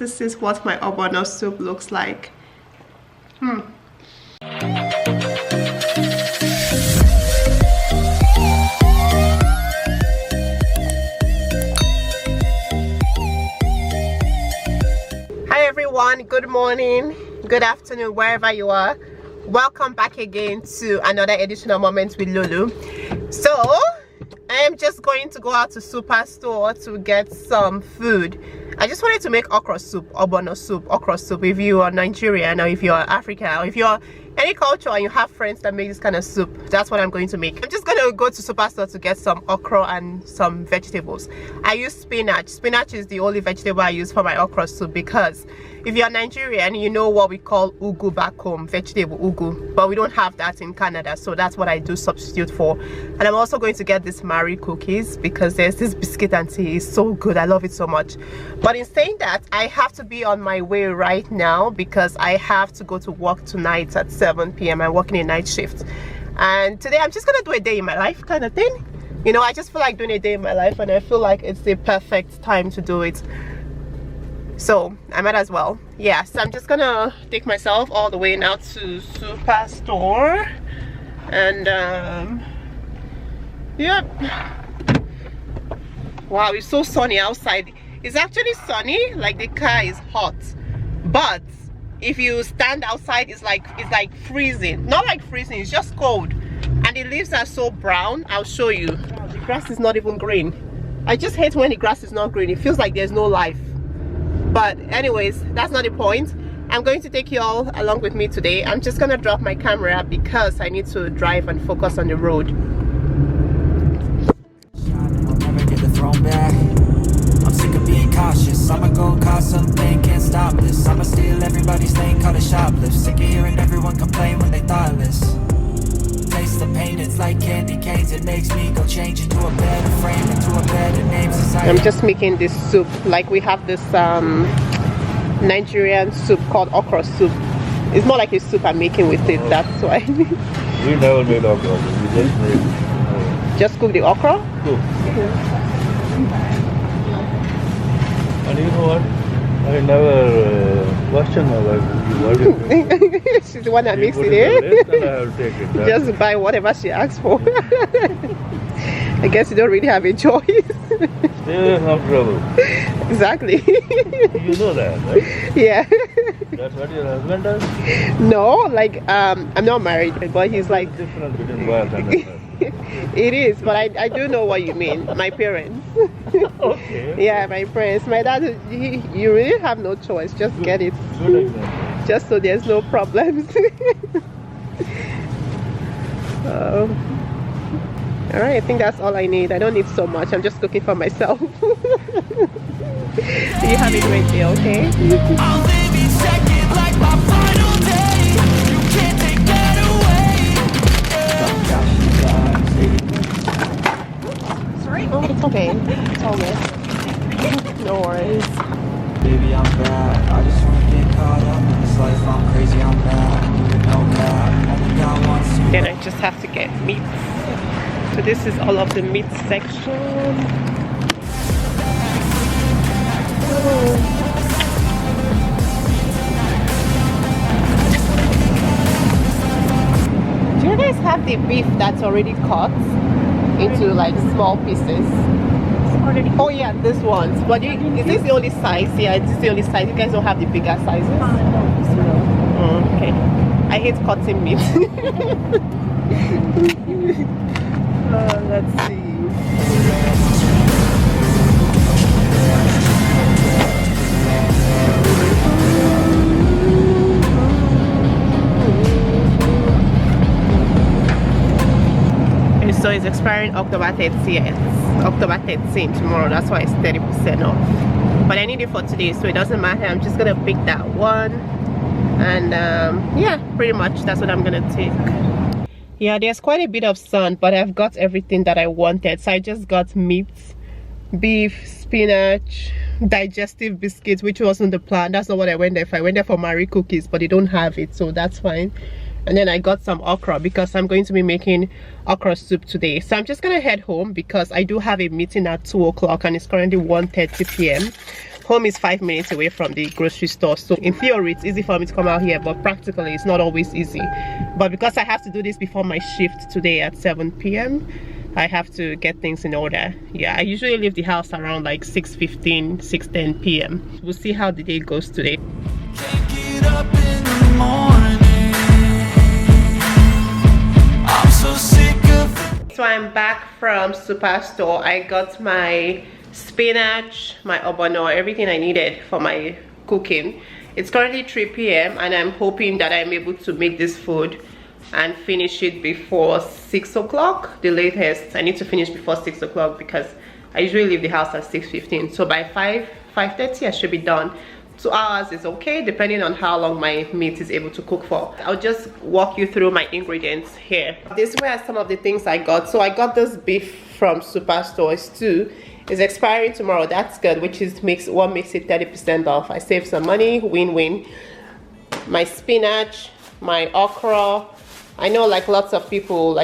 This is what my ogbono soup looks like. Hi everyone, good morning, good afternoon, wherever you are. Welcome back again to another edition of Moments with Lulu. So I am just going to go out to superstore to get some food. I just wanted to make okra soup, ogbono soup, okra soup. If you are Nigerian or if you are Africa or if you are any culture and you have friends that make this kind of soup, that's what I'm going to make. I'm just going to go to superstore to get some okra and some vegetables. I use spinach. Spinach is the only vegetable I use for my okra soup because if you're Nigerian, you know what we call ugu back home, vegetable ugu, but we don't have that in Canada, so that's what I do substitute for. And I'm also going to get this Marie cookies because there's this biscuit and tea, it's so good, I love it so much. But in saying that, I have to be on my way right now because I have to go to work tonight at 7 p.m. I'm working a night shift, and today I'm just gonna do a day in my life kind of thing. You know, I just feel like doing a day in my life and I feel like it's the perfect time to do it. So I might as well. Yeah, so I'm just gonna take myself all the way now to superstore, and yep. Wow, it's so sunny outside. It's actually sunny, like the car is hot, but if you stand outside, it's like freezing. Not like freezing, it's just cold, and the leaves are so brown. I'll show you. Wow, the grass is not even green. I just hate when the grass is not green. It feels like there's no life. But anyways, that's not the point. I'm going to take you all along with me today. I'm just gonna drop my camera because I need to drive and focus on the road. I'll never get the throne back. I'm sick of being cautious. I'ma go cause something, can't stop this. I'ma steal everybody's thing, call it shoplift. Sick of hearing everyone complain when they thoughtless. Taste the pain, it's like candy canes. It makes me go change into a better frame, into a better name. I'm just making this soup. Like we have this Nigerian soup called okra soup. It's more like a soup I'm making with it, that's why. We never made okra. We just made just cook the okra? soup. And you know what? I never question her like what is it? She's the one that makes it, eh? And I'll take it. Just buy whatever she asks for. I guess you don't really have a choice. Still have trouble. Exactly. You know that, right? Yeah. That's what your husband does? No, like I'm not married, but he's like Different between boy and husband. it is, but I do know what you mean. My parents. Okay. Yeah, my parents. My dad, you really have no choice. Just get it. Good example. Just so there's no problems. Alright, I think that's all I need. I don't need so much. I'm just cooking for myself. You have a great day, okay? I'll live each second like my final day. You can't take that away. Sorry? Oh, it's okay. It's all good. No worries. Baby, I'm bad. I just wanna get caught up in this life. I'm crazy, I'm bad. No cap. Only God wants to. Then I just have to get meat. So this is all of the meat section. Do you guys have the beef that's already cut into like small pieces? Oh yeah, this one. But is this the only size? Yeah, this is the only size. You guys don't have the bigger sizes? Oh, okay. I hate cutting meat. Let's see. So it's expiring October 30th. October 13th tomorrow. That's why it's 30% off. But I need it for today, so it doesn't matter. I'm just gonna pick that one, and yeah, pretty much that's what I'm gonna take. Yeah, there's quite a bit of sun, but I've got everything that I wanted. So I just got meat, beef, spinach, digestive biscuits, which wasn't the plan. That's not what I went there for. I went there for Marie cookies, but they don't have it, so that's fine. And then I got some okra because I'm going to be making okra soup today. So I'm just gonna head home because I do have a meeting at 2 o'clock and it's currently 1:30 p.m. home is 5 minutes away from the grocery store, so in theory it's easy for me to come out here, but practically it's not always easy. But because I have to do this before my shift today at 7 p.m, I have to get things in order. Yeah, I usually leave the house around like 6:15, 6:10 p.m. We'll see how the day goes today. Can't get up in the morning. I'm so sick of it. So I'm back from Superstore. I got my spinach, my ogbono, everything I needed for my cooking. It's currently 3 p.m. and I'm hoping that I'm able to make this food and finish it before 6 o'clock, the latest. I need to finish before 6 o'clock because I usually leave the house at 6:15. So by 5:30 I should be done. 2 hours is okay, depending on how long my meat is able to cook for. I'll just walk you through my ingredients here. These were some of the things I got. So I got this beef from Superstore stew. It's expiring tomorrow. That's good, which is what makes it 30% off. I saved some money, win-win. My spinach, my okra. I know like lots of people,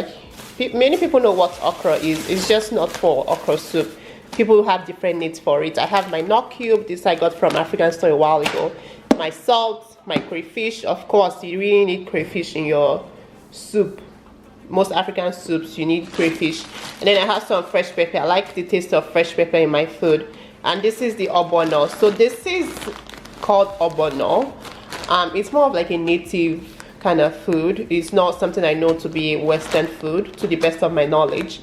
many people know what okra is. It's just not for okra soup. People have different needs for it. I have my knock cube. This I got from African store a while ago. My salt, my crayfish. Of course, you really need crayfish in your soup. Most African soups, you need crayfish. And then I have some fresh pepper. I like the taste of fresh pepper in my food. And this is the ogbono. So this is called ogbono. It's more of like a native kind of food. It's not something I know to be Western food, to the best of my knowledge.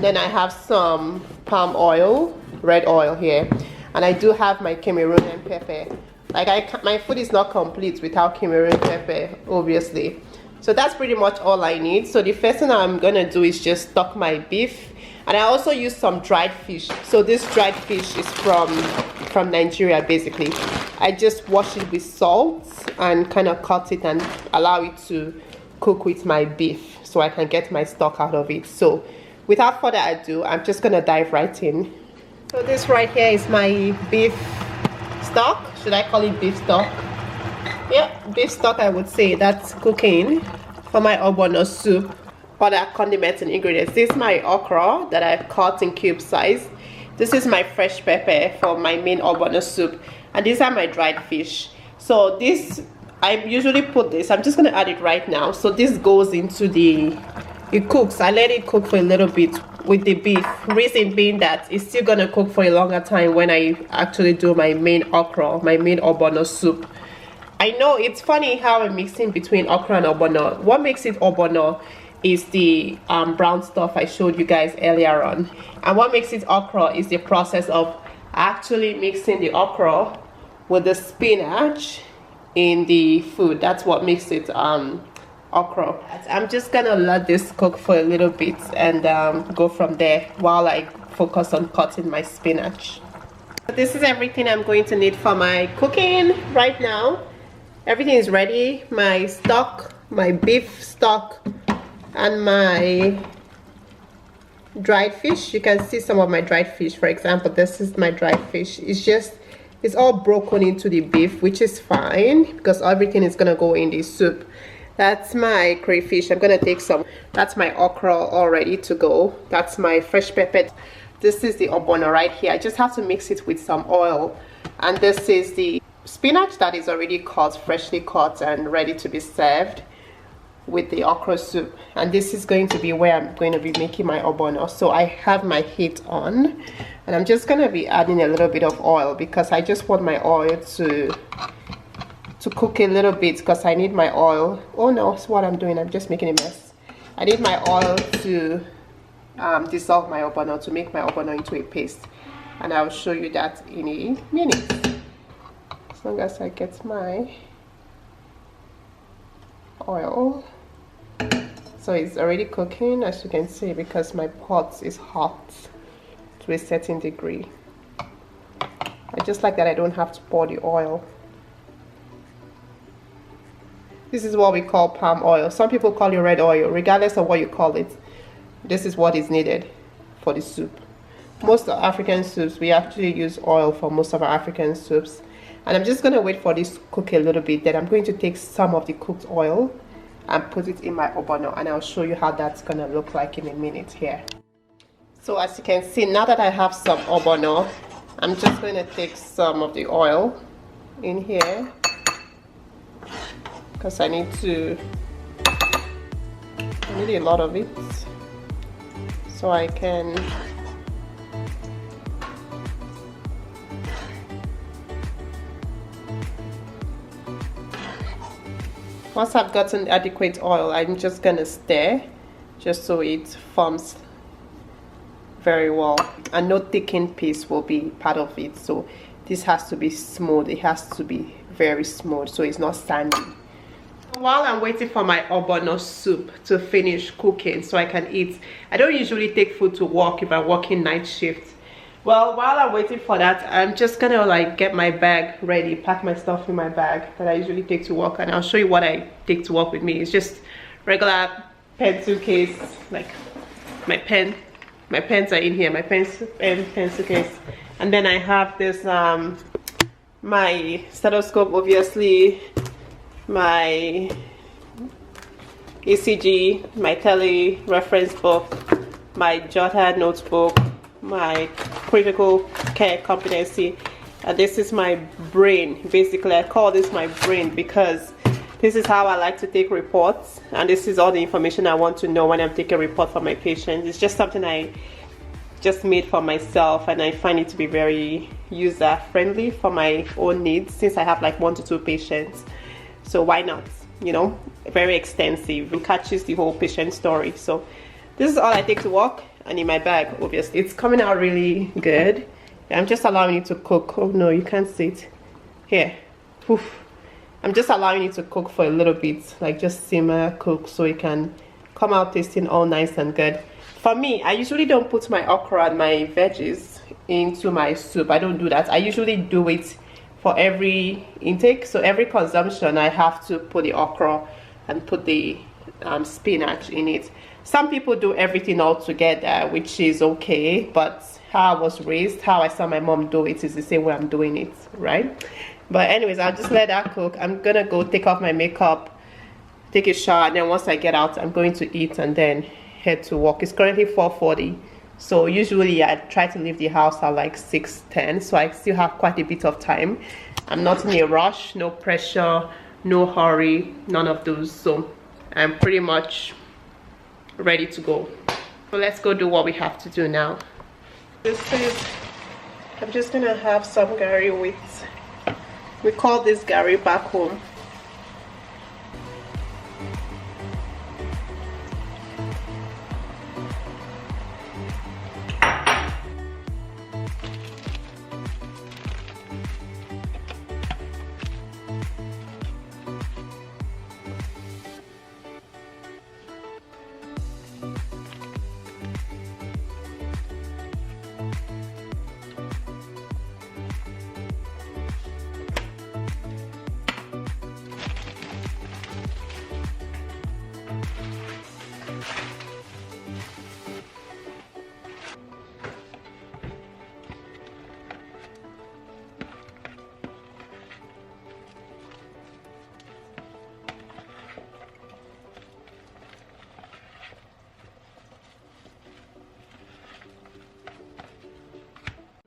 Then I have some palm oil, red oil here, and I do have my Cameroonian pepper. Like my food is not complete without Cameroon pepper, obviously. So that's pretty much all I need. So the first thing I'm gonna do is just stock my beef, and I also use some dried fish. So this dried fish is from Nigeria basically. I just wash it with salt and kind of cut it and allow it to cook with my beef so I can get my stock out of it. So without further ado, I'm just gonna dive right in. So this right here is my beef stock. Should I call it beef stock? Yeah, beef stock I would say. That's cooking for my ogbono soup. Other condiments and ingredients. This is my okra that I've cut in cube size. This is my fresh pepper for my main ogbono soup. And these are my dried fish. So this, I usually put this, I'm just gonna add it right now. So this goes into it cooks. I let it cook for a little bit with the beef. Reason being that it's still gonna cook for a longer time when I actually do my main okra, my main ogbono soup. I know it's funny how I'm mixing between okra and ogbono. What makes it ogbono is the brown stuff I showed you guys earlier on. And what makes it okra is the process of actually mixing the okra with the spinach in the food. That's what makes it okra. I'm just gonna let this cook for a little bit and go from there while I focus on cutting my spinach. This is everything I'm going to need for my cooking right now. Everything is ready. My stock, my beef stock, and my dried fish. You can see some of my dried fish. For example, this is my dried fish. It's all broken into the beef, which is fine because everything is gonna go in the soup. That's my crayfish. I'm gonna take some. That's my okra all ready to go. That's my fresh pepper. This is the ogbono right here. I just have to mix it with some oil. And this is the spinach that is already cut, freshly cut and ready to be served with the okra soup. And this is going to be where I'm going to be making my ogbono. So I have my heat on and I'm just gonna be adding a little bit of oil because I just want my oil to cook a little bit because I need my oil. Oh no, that's what I'm doing. I'm just making a mess. I need my oil to dissolve my ogbono, to make my ogbono into a paste. And I'll show you that in a minute. As long as I get my oil. So it's already cooking, as you can see, because my pot is hot to a certain degree. I just like that I don't have to pour the oil. This is what we call palm oil. Some people call it red oil. Regardless of what you call it, this is what is needed for the soup. Most of African soups, we actually use oil for most of our African soups. And I'm just going to wait for this to cook a little bit. Then I'm going to take some of the cooked oil and put it in my ogbono. And I'll show you how that's going to look like in a minute here. So as you can see, now that I have some ogbono I'm just going to take some of the oil in here because I need a lot of it so I can once I've gotten adequate oil, I'm just gonna stir just so it forms very well, and no thickened paste will be part of it. So this has to be smooth, it has to be very smooth so it's not sandy. While I'm waiting for my ogbono soup to finish cooking so I can eat, I don't usually take food to work if I'm working night shift. Well, while I'm waiting for that, I'm just gonna like get my bag ready, pack my stuff in my bag that I usually take to work, and I'll show you what I take to work with me. It's just regular pencil case, like my pens are in here, my pencil case, and then I have this my stethoscope, obviously, my ECG, my tele reference book, my jotter notebook, my critical care competency, and this is my brain. Basically, I call this my brain because this is how I like to take reports, and this is all the information I want to know when I'm taking a report for my patients. It's just something I just made for myself, and I find it to be very user friendly for my own needs since I have like 1 to 2 patients. So why not, you know, very extensive, it catches the whole patient story. So this is all I take to work, and in my bag, obviously. It's coming out really good. I'm just allowing it to cook. Oh no, you can't see it. Here. Oof. I'm just allowing it to cook for a little bit, like just simmer, cook, so it can come out tasting all nice and good. For me, I usually don't put my okra and my veggies into my soup. I don't do that. I usually do it for every intake. So every consumption, I have to put the okra and put the spinach in it. Some people do everything all together, which is okay, but how I was raised, how I saw my mom do it is the same way I'm doing it, right? But anyways, I'll just let that cook. I'm gonna go take off my makeup, take a shower, and then once I get out, I'm going to eat and then head to work. It's currently 4:40, so usually I try to leave the house at like 6:10, so I still have quite a bit of time. I'm not in a rush, no pressure, no hurry, none of those, so I'm pretty much ready to go. So let's go do what we have to do now. I'm just gonna have some gari with, we call this gari back home.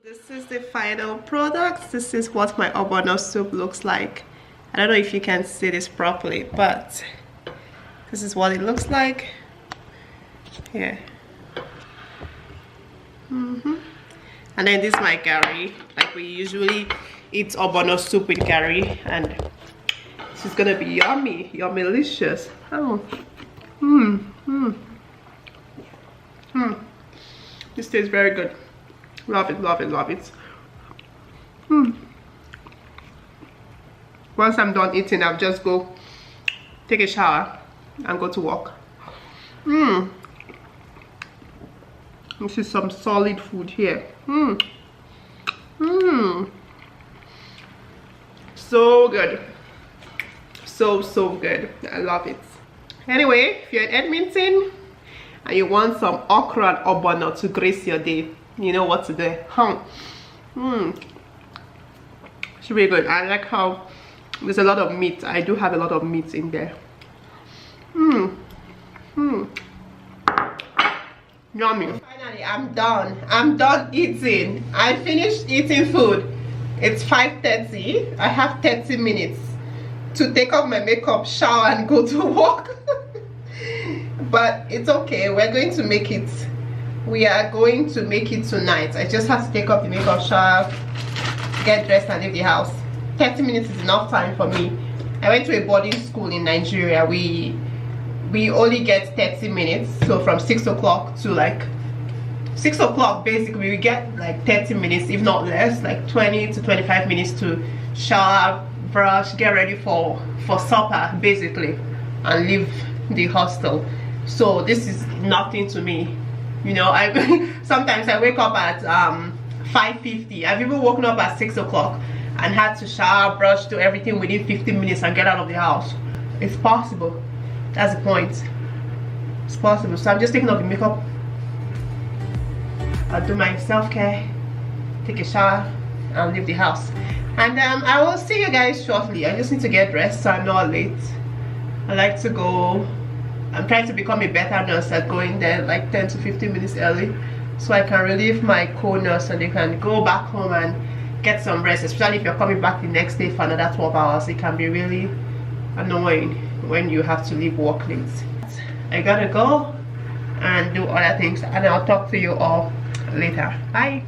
This is the final product. This is what my ogbono soup looks like. I don't know if you can see this properly, but this is what it looks like. Here. And then this is my gari. Like we usually eat ogbono soup with gari, and this is gonna be yummy, yummy-licious. Oh. This tastes very good. Love it, love it, love it. Once I'm done eating, I'll just go take a shower and go to work. This is some solid food here. So good. So good. I love it. Anyway, if you're in Edmonton and you want some okra and ogbono to grace your day, you know what to do. It's really good. I like how there's a lot of meat. I do have a lot of meat in there. Yummy. Finally, I'm done eating. I finished eating food. It's 5:30. I have 30 minutes to take off my makeup, shower, and go to work. But it's okay, we're going to make it. We are going to make it tonight. I just have to take off the makeup, shower, get dressed, and leave the house. 30 minutes is enough time for me. I went to a boarding school in Nigeria. We only get 30 minutes, so from 6 o'clock to like 6 o'clock basically we get like 30 minutes, if not less, like 20 to 25 minutes to shower, brush, get ready for supper basically, and leave the hostel. So this is nothing to me, you know. I sometimes I wake up at 5:50. I've even woken up at 6 o'clock and had to shower, brush, do everything within 15 minutes and get out of the house. It's possible. That's the point. It's possible. So I'm just taking off the makeup. I'll do my self-care, take a shower, and leave the house. And I will see you guys shortly. I just need to get dressed so I'm not late. I like to go. I'm trying to become a better nurse at going there like 10 to 15 minutes early, so I can relieve my co-nurse and they can go back home and get some rest, especially if you're coming back the next day for another 12 hours. It can be really annoying when you have to leave work late. I gotta go and do other things, and I'll talk to you all later. Bye.